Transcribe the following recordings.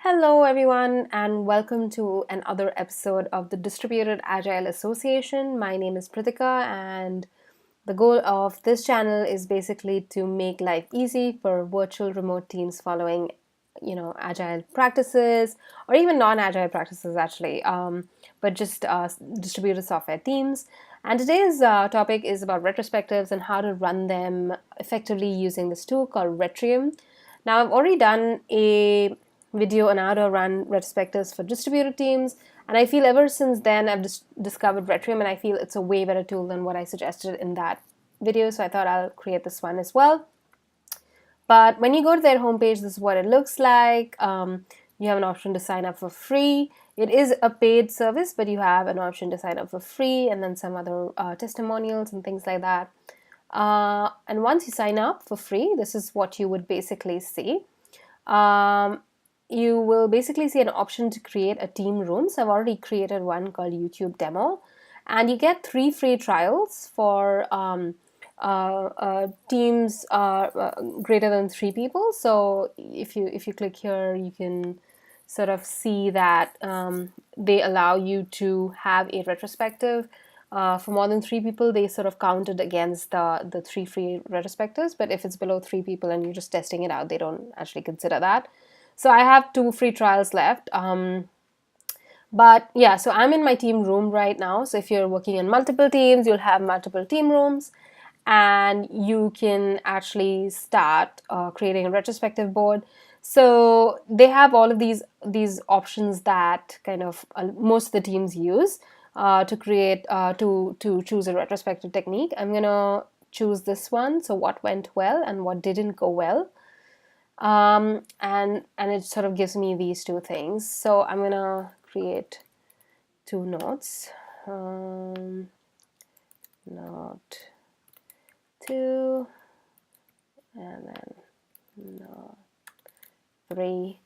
Hello, everyone, and welcome to another episode of the Distributed Agile Association. My name is Pritika, and the goal of this channel is basically to make life easy for virtual remote teams following, agile practices or even non-agile practices, actually, but just distributed software teams. And today's topic is about retrospectives and how to run them effectively using this tool called Retrium. Now, I've already done a video on how to run retrospectives for distributed teams, and I feel ever since then I've discovered Retrium, and I feel it's a way better tool than what I suggested in that video, so I thought I'll create this one as well. But when you go to their homepage, this is what it looks like. You have an option to sign up for free. It is a paid service, but you have an option to sign up for free, and then some other testimonials and things like that. And once you sign up for free, this is what you would basically see. You will basically see an option to create a team room. So I've already created one called YouTube demo, and you get 3 free trials for teams greater than 3 people. So if you click here, you can sort of see that they allow you to have a retrospective. For more than 3 people, they sort of counted against the 3 free retrospectives. But if it's below 3 people and you're just testing it out, they don't actually consider that. So I have 2 free trials left. But yeah, so I'm in my team room right now. So if you're working in multiple teams, you'll have multiple team rooms, and you can actually start creating a retrospective board. So they have all of these options that kind of most of the teams use to create to choose a retrospective technique. I'm gonna choose this one. So what went well and what didn't go well. And it sort of gives me these 2 things. So I'm gonna create 2 notes. Note 2, and then note 3,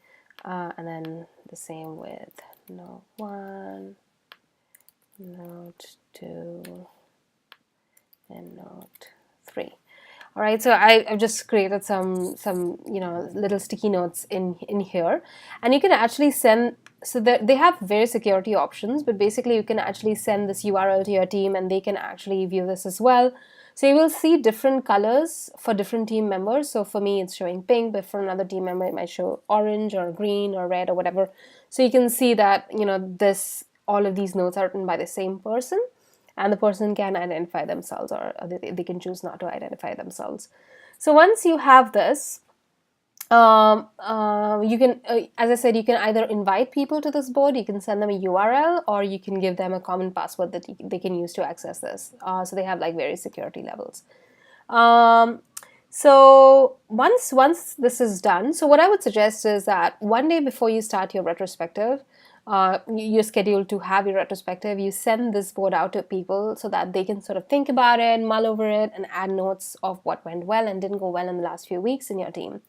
and then the same with note 1, note 2, and note 3. All right, so I've just created some little sticky notes in here, and you can actually send. So they have various security options, but basically you can actually send this URL to your team, and they can actually view this as well. So you will see different colors for different team members. So for me, it's showing pink, but for another team member, it might show orange or green or red or whatever. So you can see that all of these notes are written by the same person, and the person can identify themselves, or they can choose not to identify themselves. So once you have this, you can, as I said, you can either invite people to this board, you can send them a URL, or you can give them a common password that they can use to access this. So they have like various security levels. So once this is done, so what I would suggest is that one day before you start your retrospective, you're scheduled to have your retrospective, you send this board out to people so that they can sort of think about it, mull over it, and add notes of what went well and didn't go well in the last few weeks in your team.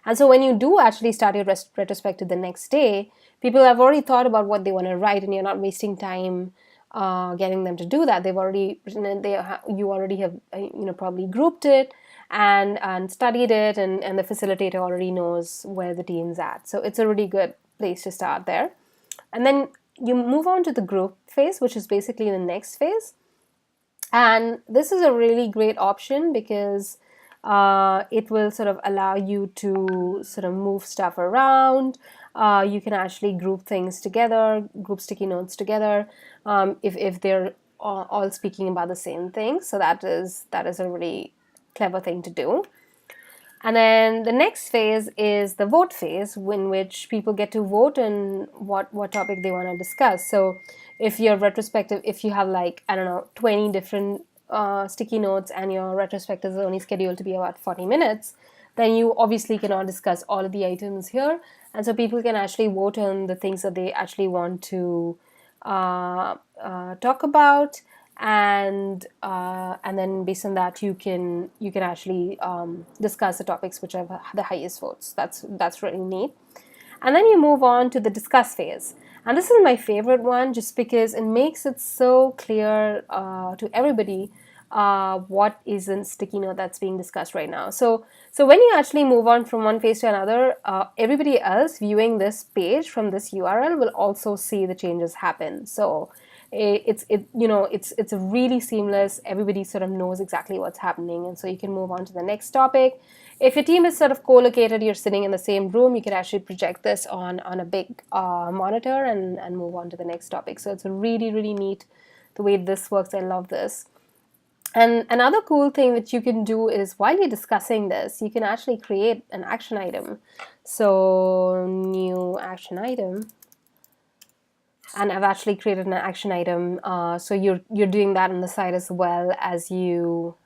And so when you do actually start your retrospective the next day, people have already thought about what they want to write, and you're not wasting time getting them to do that. They've already written it. You already have probably grouped it and studied it, and the facilitator already knows where the team's at. So it's a really good place to start there. And then you move on to the group phase, which is basically the next phase. And this is a really great option because it will sort of allow you to sort of move stuff around. You can actually group things together, group sticky notes together, if they're all speaking about the same thing. So that is a really clever thing to do. And then the next phase is the vote phase, in which people get to vote on what topic they want to discuss. So if your retrospective, if you have 20 different sticky notes and your retrospective is only scheduled to be about 40 minutes, then you obviously cannot discuss all of the items here. And so people can actually vote on the things that they actually want to talk about. And then based on that, you can actually discuss the topics which have the highest votes. That's really neat. And then you move on to the discuss phase, and this is my favorite one just because it makes it so clear to everybody what is in sticky note that's being discussed right now. So when you actually move on from one phase to another, everybody else viewing this page from this URL will also see the changes happen. So it's really seamless. Everybody sort of knows exactly what's happening, and so you can move on to the next topic. If your team is sort of co-located, you're sitting in the same room, you can actually project this on a big monitor and move on to the next topic. So it's really, really neat the way this works. I love this. And another cool thing that you can do is while you're discussing this, you can actually create an action item. So new action item. And I've actually created an action item. So you're doing that on the side as well as you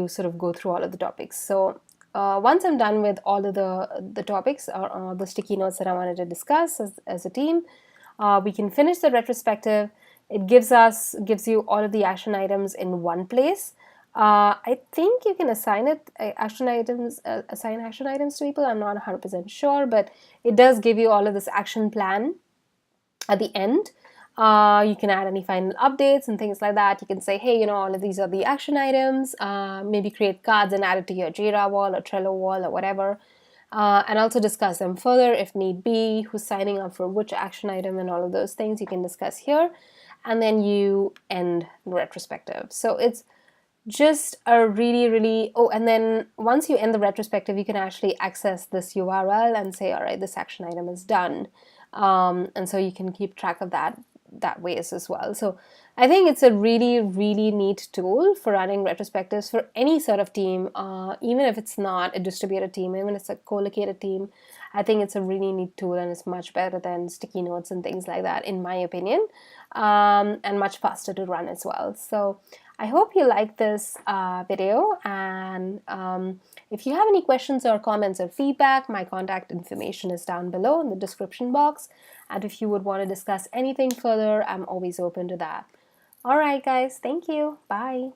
sort of go through all of the topics. So once I'm done with all of the topics or the sticky notes that I wanted to discuss as a team, we can finish the retrospective. It gives you all of the action items in one place. I think you can assign action items to people. I'm not 100% sure, but it does give you all of this action plan at the end. You can add any final updates and things like that. You can say, hey, all of these are the action items. Maybe create cards and add it to your Jira wall or Trello wall or whatever. And also discuss them further if need be, who's signing up for which action item and all of those things you can discuss here. And then you end the retrospective. So it's just a really, really, and then once you end the retrospective, you can actually access this URL and say, all right, this action item is done. And so you can keep track of that ways as well. So I think it's a really, really neat tool for running retrospectives for any sort of team, even if it's not a distributed team, even if it's a co-located team. I think it's a really neat tool, and it's much better than sticky notes and things like that, in my opinion, and much faster to run as well. So I hope you like this video, and if you have any questions or comments or feedback, my contact information is down below in the description box, and if you would want to discuss anything further, I'm always open to that. All right, guys, thank you. Bye.